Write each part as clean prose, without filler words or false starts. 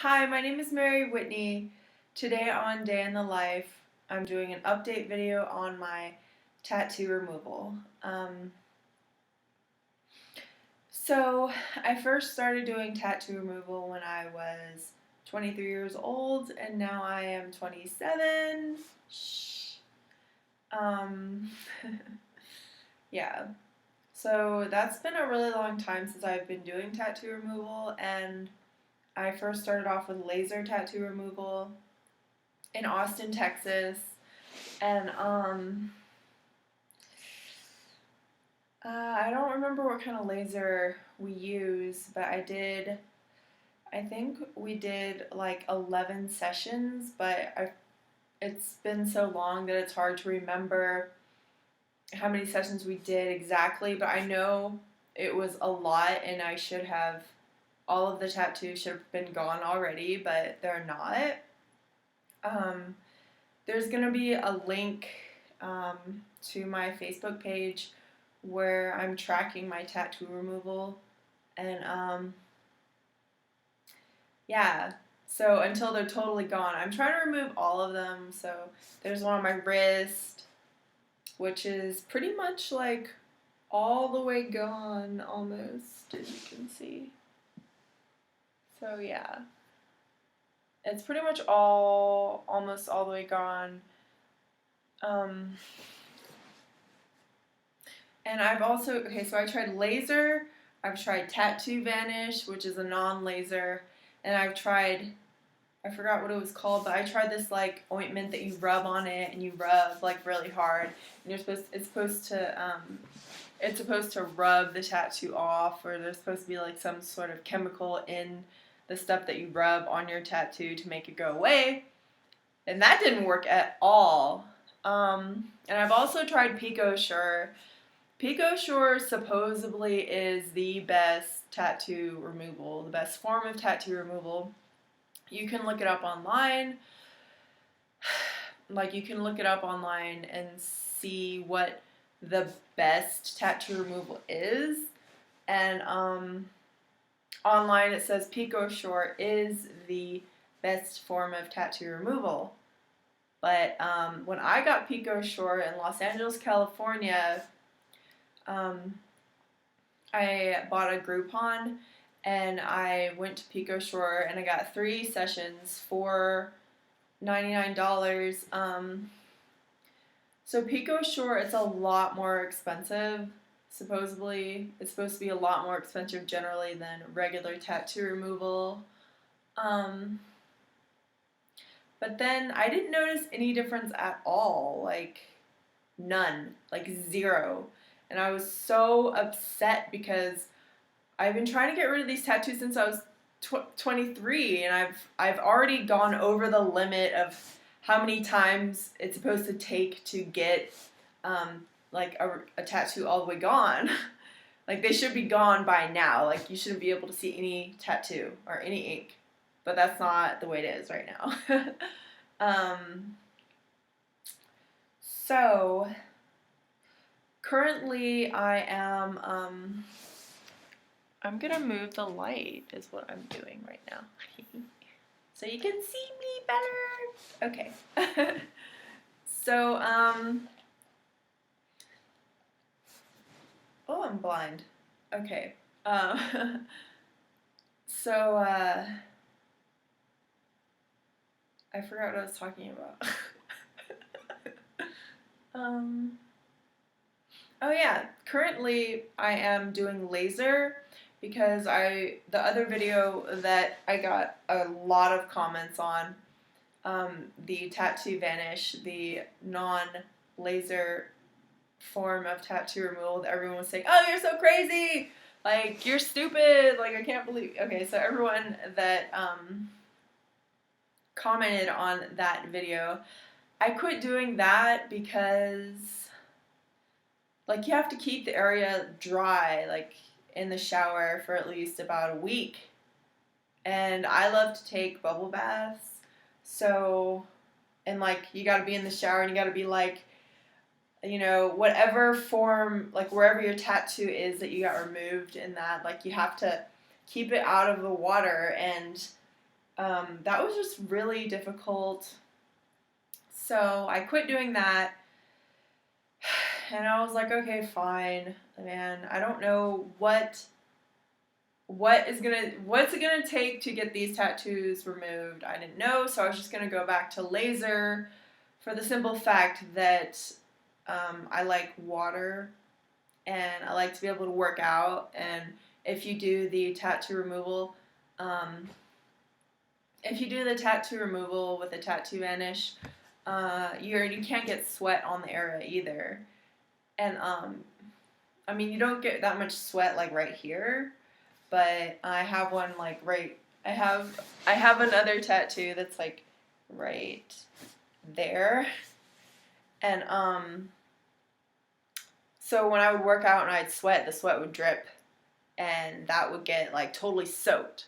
Hi, my name is Mary Whitney. Today on Day in the Life, I'm doing an update video on my tattoo removal. So, I first started doing tattoo removal when I was 23 years old, and now I am 27. Shh. Um, yeah. So, that's been a really long time since I've been doing tattoo removal, and I first started off with laser tattoo removal in Austin, Texas, and I don't remember what kind of laser we use, but I think we did like 11 sessions, but it's been so long that it's hard to remember how many sessions we did exactly, but I know it was a lot and all of the tattoos should have been gone already, but they're not. Um, there's going to be a link um, to my Facebook page where I'm tracking my tattoo removal. And yeah, so until they're totally gone, I'm trying to remove all of them. So there's one on my wrist, which is pretty much like all the way gone almost, as you can see. So yeah, it's pretty much almost all the way gone. Um, And I've also, so I tried laser, I've tried tattoo vanish, which is a non-laser, and I've tried, I forgot what it was called, but I tried this like ointment that you rub on it and you rub like really hard, and it's supposed to rub the tattoo off, or there's supposed to be like some sort of chemical in the stuff that you rub on your tattoo to make it go away, and that didn't work at all. And I've also tried PicoSure. PicoSure supposedly is the best tattoo removal, the best form of tattoo removal. You can look it up online. Like, you can look it up online and see what the best tattoo removal is. And online it says PicoSure is the best form of tattoo removal. But when I got PicoSure in Los Angeles, California, I bought a Groupon and I went to PicoSure and I got 3 sessions for $99. So PicoSure, it's a lot more expensive. Supposedly, it's supposed to be a lot more expensive generally than regular tattoo removal. But then I didn't notice any difference at all, like none, like zero. And I was so upset because I've been trying to get rid of these tattoos since I was 23, and I've already gone over the limit of how many times it's supposed to take to get like a tattoo all the way gone. Like, they should be gone by now. Like, you shouldn't be able to see any tattoo or any ink, but that's not the way it is right now. So currently I am I'm gonna move the light is what I'm doing right now. So you can see me better. Okay. So, oh, I'm blind. Okay. So, I forgot what I was talking about. Oh yeah, currently I am doing laser because the other video that I got a lot of comments on, the tattoo vanish, the non-laser form of tattoo removal, that everyone was saying, oh, you're so crazy, like, you're stupid, like, I can't believe. Okay, so everyone that commented on that video, I quit doing that because, like, you have to keep the area dry, like, in the shower for at least about a week. And I love to take bubble baths. So, and, like, you gotta be in the shower and you gotta be, like, you know, whatever form, like, wherever your tattoo is that you got removed in that, like, you have to keep it out of the water. And That was just really difficult. So I quit doing that, and I was like, okay, fine, man. I don't know what's it gonna take to get these tattoos removed. I didn't know, so I was just gonna go back to laser, for the simple fact that I like water and I like to be able to work out. And if you do the tattoo removal, um, with a tattoo vanish, you can't get sweat on the area either. And I mean, you don't get that much sweat like right here, but I have one like right. I have another tattoo that's like right there, and so when I would work out and I'd sweat, the sweat would drip, and that would get like totally soaked.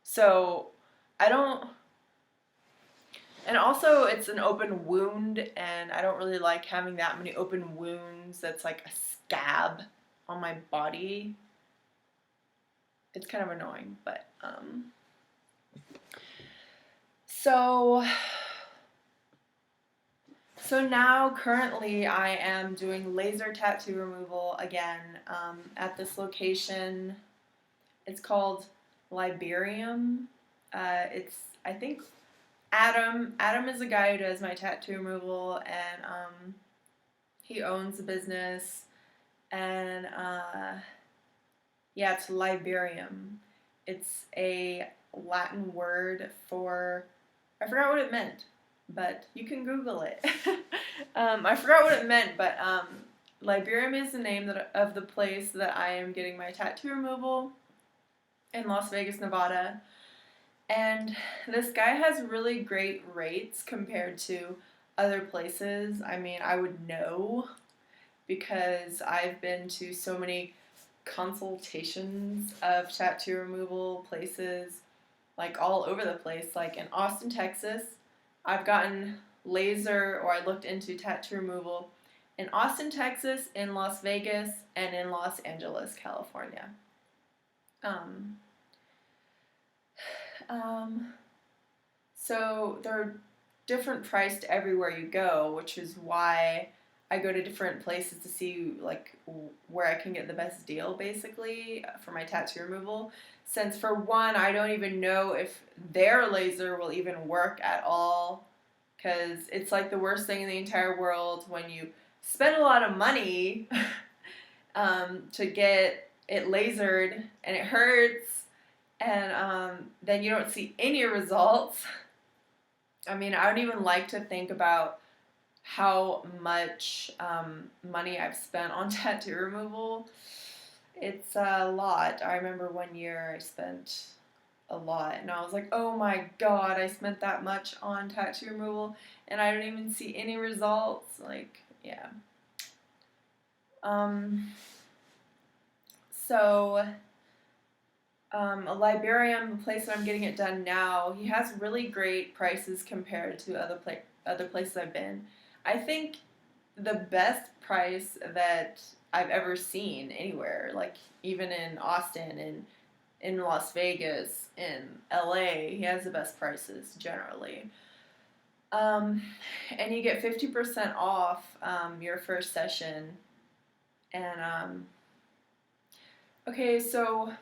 So I don't. And also, it's an open wound, and I don't really like having that many open wounds. That's like a scab on my body. It's kind of annoying, but so so now currently I am doing laser tattoo removal again at this location. It's called Liberium. It's I think Adam. Adam is a guy who does my tattoo removal, and he owns the business. And yeah, it's Liberium. It's a Latin word for, I forgot what it meant, but you can Google it. I forgot what it meant, but Liberium is the name of the place that I am getting my tattoo removal in Las Vegas, Nevada. And this guy has really great rates compared to other places. I mean, I would know because I've been to so many consultations of tattoo removal places, like all over the place. Like in Austin, Texas, I've gotten laser, or I looked into tattoo removal in Austin, Texas, in Las Vegas, and in Los Angeles, California. Um, so they're different priced everywhere you go, which is why I go to different places to see like where I can get the best deal, basically, for my tattoo removal. Since for one, I don't even know if their laser will even work at all, because it's like the worst thing in the entire world when you spend a lot of money to get it lasered and it hurts, and then you don't see any results. I mean, I don't even like to think about how much money I've spent on tattoo removal. It's a lot. I remember one year I spent a lot, and I was like, oh my god, I spent that much on tattoo removal, and I don't even see any results. Like, yeah. So, a Liberium, the place that I'm getting it done now, he has really great prices compared to other places I've been. I think the best price that I've ever seen anywhere, like even in Austin and in Las Vegas, in LA, he has the best prices generally. Um, and you get 50% off your first session. And okay, so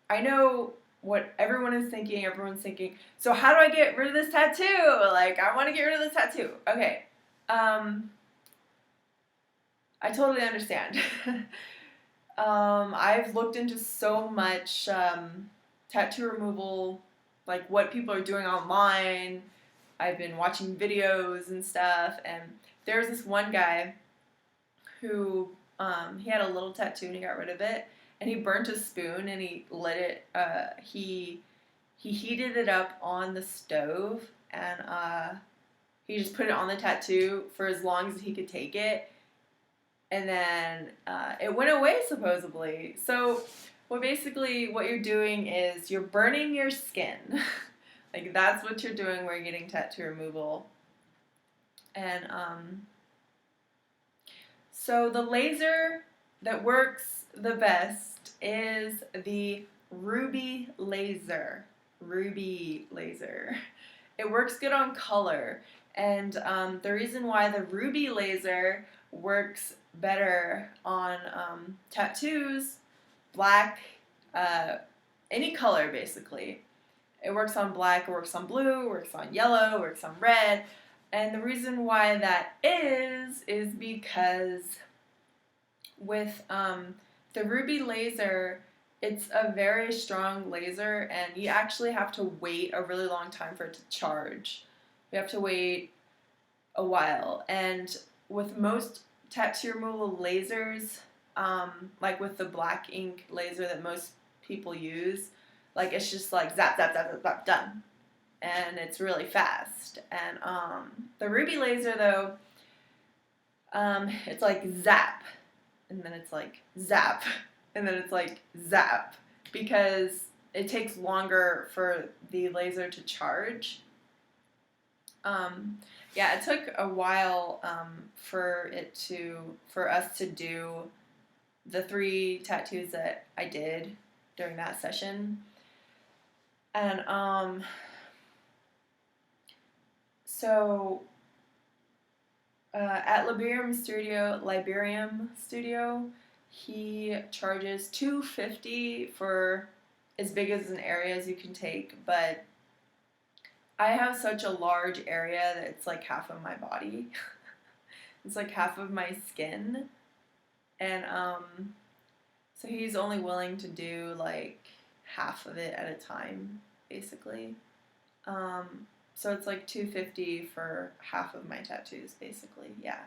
I know what everyone is thinking. Everyone's thinking, so how do I get rid of this tattoo? Like, I want to get rid of this tattoo. Okay. I totally understand. I've looked into so much tattoo removal, like what people are doing online. I've been watching videos and stuff, and there's this one guy who he had a little tattoo and he got rid of it, and he burnt a spoon and he lit it. He heated it up on the stove, and he just put it on the tattoo for as long as he could take it, and then it went away supposedly. So, well, basically, what you're doing is you're burning your skin. Like, that's what you're doing when you're getting tattoo removal. And so the laser that works the best is the Ruby laser. ruby laser. It works good on color, and the reason why the ruby laser works better on tattoos, black, any color basically. It works on black, it works on blue, it works on yellow, it works on red. And the reason why that is because with the ruby laser, it's a very strong laser, and you actually have to wait a really long time for it to charge. You have to wait a while. And with most tattoo removal lasers, like with the black ink laser that most people use, like it's just like zap, zap, zap, zap, zap, done. And it's really fast. And the ruby laser though, it's like zap, and then it's like zap, and then it's like zap, because it takes longer for the laser to charge. Yeah, it took a while for us to do the 3 tattoos that I did during that session. And so at Liberium Studio, he charges $250 for as big as an area as you can take, but I have such a large area that it's like half of my body. It's like half of my skin, and so he's only willing to do like half of it at a time, basically. So it's like $250 for half of my tattoos, basically, yeah.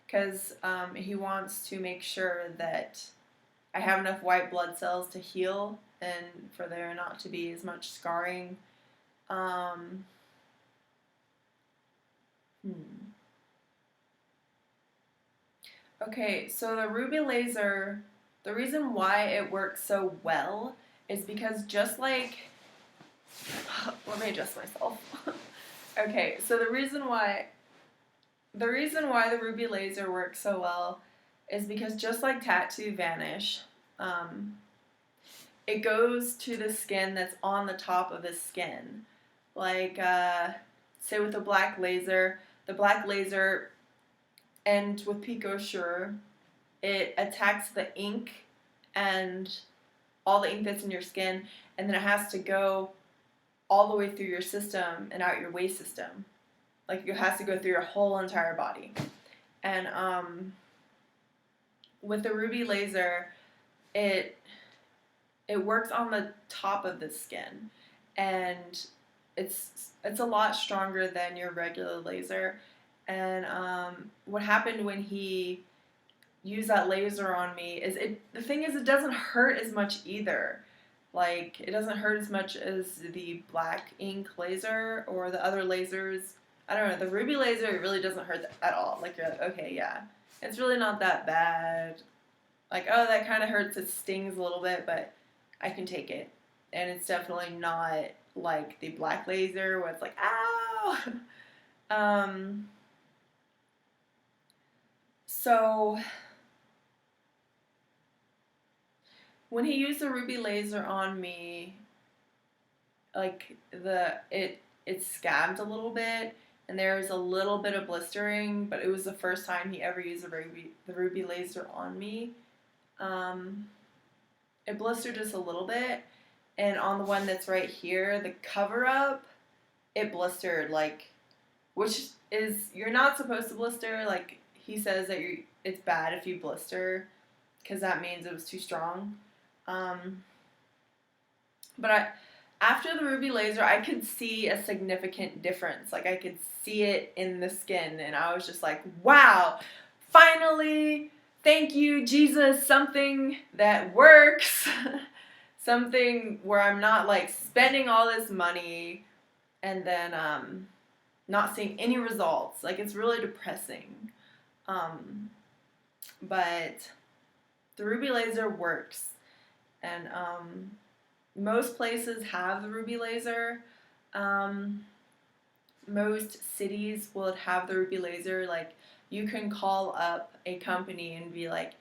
Because he wants to make sure that I have enough white blood cells to heal and for there not to be as much scarring. Okay, so the ruby laser, the reason why it works so well is because just like, let me adjust myself. Okay, so the reason why the ruby laser works so well is because just like Tattoo Vanish, it goes to the skin that's on the top of the skin. Like, say with the black laser, and with PicoSure, it attacks the ink and all the ink that's in your skin, and then it has to go all the way through your system and out your waist system. Like, it has to go through your whole entire body. And with the ruby laser, it works on the top of the skin, and it's a lot stronger than your regular laser. And what happened when he used that laser on me is the thing is it doesn't hurt as much either. Like, it doesn't hurt as much as the black ink laser or the other lasers. I don't know, the ruby laser, it really doesn't hurt at all. Like, you're like, okay, yeah, it's really not that bad. Like, oh, that kind of hurts, it stings a little bit, but I can take it. And it's definitely not like the black laser where it's like, ow! So when he used the ruby laser on me, like it scabbed a little bit, and there was a little bit of blistering, but it was the first time he ever used the ruby laser on me. It blistered just a little bit, and on the one that's right here, the cover up, it blistered, like, which is, you're not supposed to blister. Like, he says that it's bad if you blister, because that means it was too strong. But after the ruby laser, I could see a significant difference. Like, I could see it in the skin, and I was just like, wow, finally, thank you, Jesus, something that works. Something where I'm not, like, spending all this money and then not seeing any results. Like, it's really depressing. But the ruby laser works. And most places have the ruby laser. Most cities will have the ruby laser. Like, you can call up a company and be like,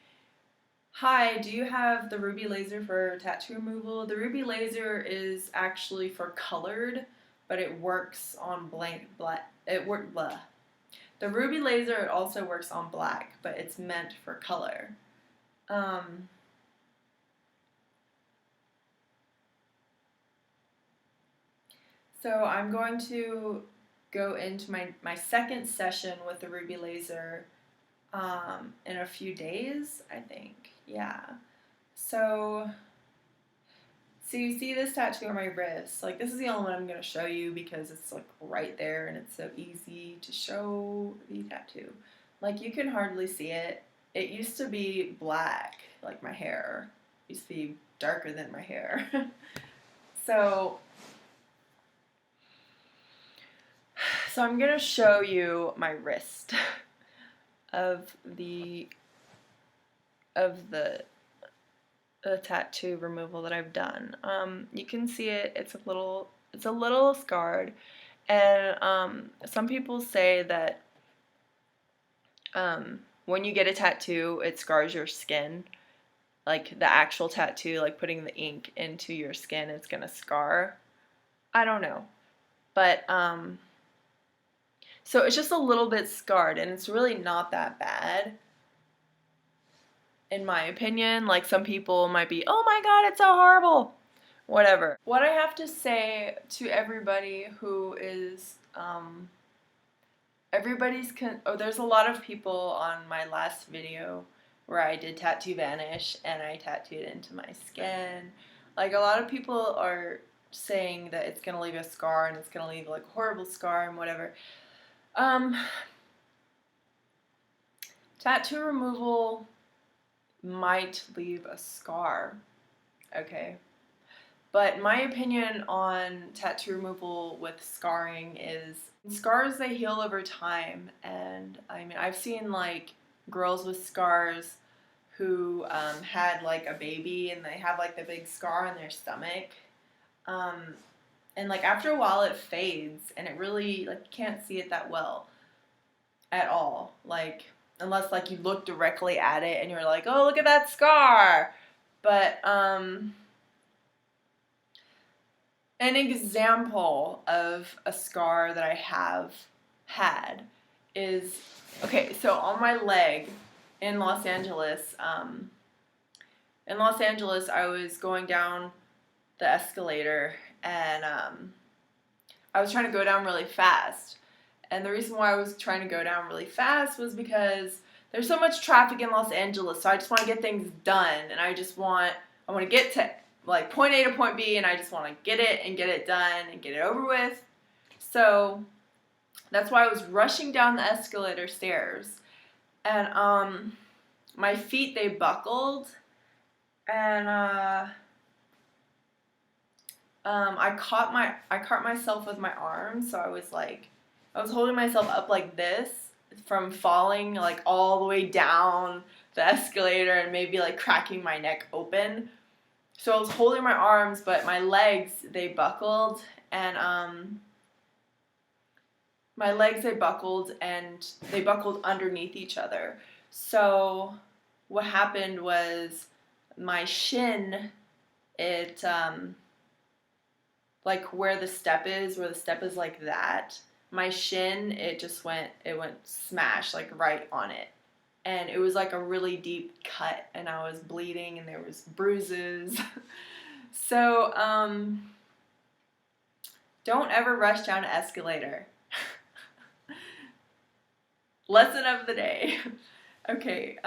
Hi, do you have the Ruby Laser for tattoo removal? The Ruby Laser is actually for colored, but it works on black. Blah. The Ruby Laser also works on black, but it's meant for color. Um, so I'm going to go into my second session with the Ruby Laser in a few days, I think. Yeah. So you see this tattoo on my wrist. Like, this is the only one I'm going to show you because it's like right there and it's so easy to show the tattoo. Like, you can hardly see it. It used to be black, like my hair. It used to be darker than my hair. so I'm going to show you my wrist of the tattoo removal that I've done. You can see it. It's a little scarred, and some people say that when you get a tattoo, it scars your skin. Like the actual tattoo, like putting the ink into your skin, it's gonna scar. I don't know, but so it's just a little bit scarred, and it's really not that bad. In my opinion, like some people might be, oh my god, it's so horrible. Whatever. What I have to say to everybody who is, there's a lot of people on my last video where I did tattoo vanish and I tattooed into my skin. Like, a lot of people are saying that it's gonna leave a scar and it's gonna leave like a horrible scar and whatever. Tattoo removal might leave a scar, okay? But my opinion on tattoo removal with scarring is scars, they heal over time. And I mean, I've seen like girls with scars who had like a baby and they have like the big scar on their stomach. And like after a while it fades and it really, like, you can't see it that well at all. Like, unless like you look directly at it and you're like, oh, look at that scar. But an example of a scar that I have had is, okay, so on my leg in Los Angeles, I was going down the escalator and I was trying to go down really fast. And the reason why I was trying to go down really fast was because there's so much traffic in Los Angeles, so I just want to get things done, and I want to get to like point A to point B, and I just want to get it done and get it over with. So that's why I was rushing down the escalator stairs, and my feet, they buckled, and I caught myself with my arms, so I was holding myself up like this from falling like all the way down the escalator and maybe like cracking my neck open. So I was holding my arms, but my legs, they buckled, and they buckled underneath each other. So what happened was my shin, it like where the step is like that. My shin, it went smash like right on it. And it was like a really deep cut, and I was bleeding and there was bruises. So, don't ever rush down an escalator. Lesson of the day. Okay,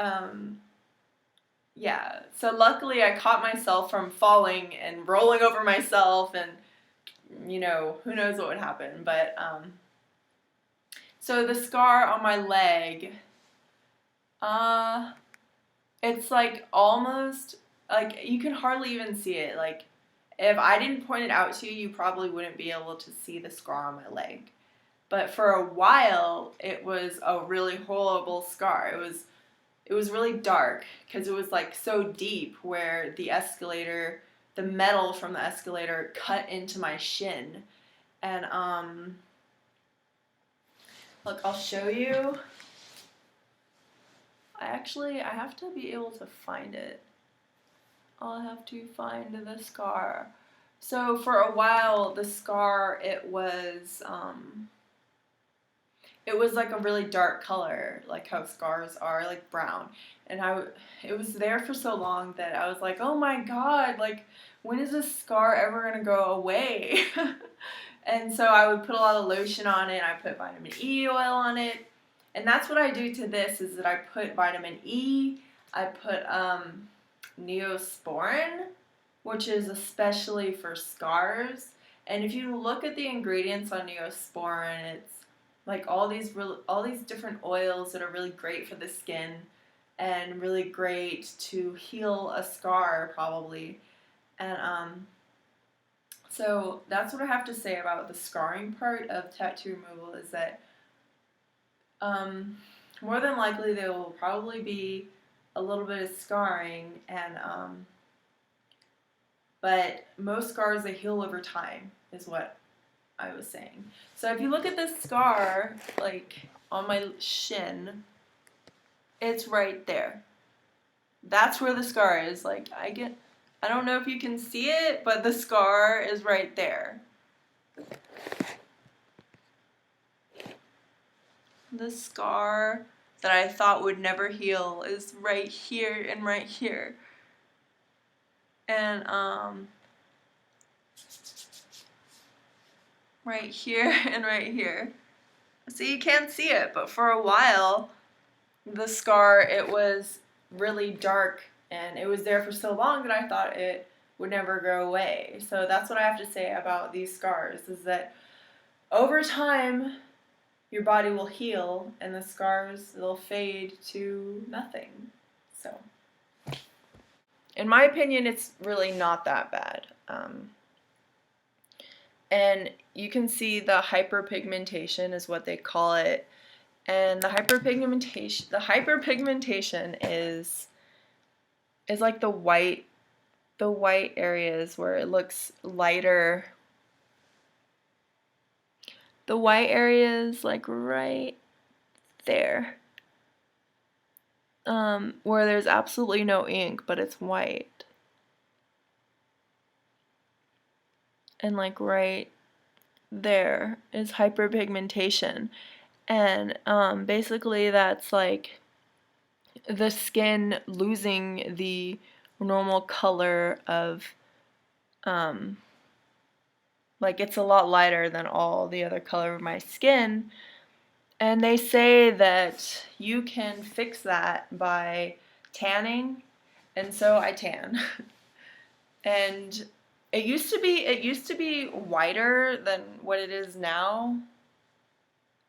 yeah. So luckily I caught myself from falling and rolling over myself, and, you know, who knows what would happen. But, so the scar on my leg, it's like almost, like, you can hardly even see it. Like, if I didn't point it out to you, you probably wouldn't be able to see the scar on my leg. But for a while, it was a really horrible scar. It was really dark because it was like so deep where the metal from the escalator cut into my shin. And look, I'll show you. I have to be able to find it. I'll have to find the scar. So for a while, the scar, it was like a really dark color, like how scars are, like brown. And it was there for so long that I was like, oh my god, like when is this scar ever gonna go away? And so I would put a lot of lotion on it. I put vitamin E oil on it, and that's what I do to this. Is that I put vitamin E. I put Neosporin, which is especially for scars. And if you look at the ingredients on Neosporin, it's like all these different oils that are really great for the skin and really great to heal a scar probably. And so that's what I have to say about the scarring part of tattoo removal is that more than likely there will probably be a little bit of scarring, and but most scars, they heal over time is what I was saying. So if you look at this scar, like on my shin, it's right there. That's where the scar is. Like I don't know if you can see it, but the scar is right there. The scar that I thought would never heal is right here and right here. And right here and right here. So you can't see it, but for a while the scar, it was really dark and it was there for so long that I thought it would never go away. So that's what I have to say about these scars, is that over time your body will heal and the scars, they'll fade to nothing. So in my opinion, it's really not that bad. And you can see the hyperpigmentation is what they call it. And the hyperpigmentation is like the white areas where it looks lighter. The white areas like right there. Where there's absolutely no ink, but it's white. And like right there is hyperpigmentation. And basically that's like the skin losing the normal color of, like it's a lot lighter than all the other color of my skin. And they say that you can fix that by tanning, and so I tan. And it used to be whiter than what it is now.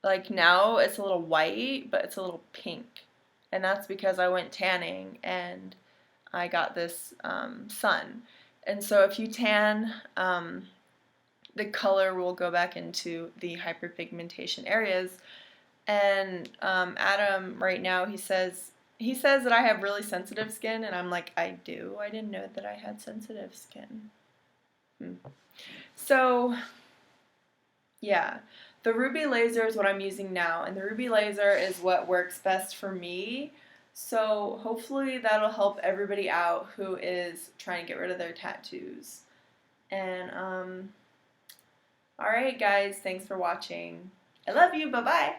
Like now it's a little white, but it's a little pink. And that's because I went tanning and I got this sun. And so if you tan, the color will go back into the hyperpigmentation areas. And Adam right now, he says that I have really sensitive skin, and I'm like, I do. I didn't know that I had sensitive skin. So yeah, the Ruby laser is what I'm using now, and the Ruby laser is what works best for me. So hopefully that'll help everybody out who is trying to get rid of their tattoos. And alright guys, thanks for watching. I love you, bye-bye.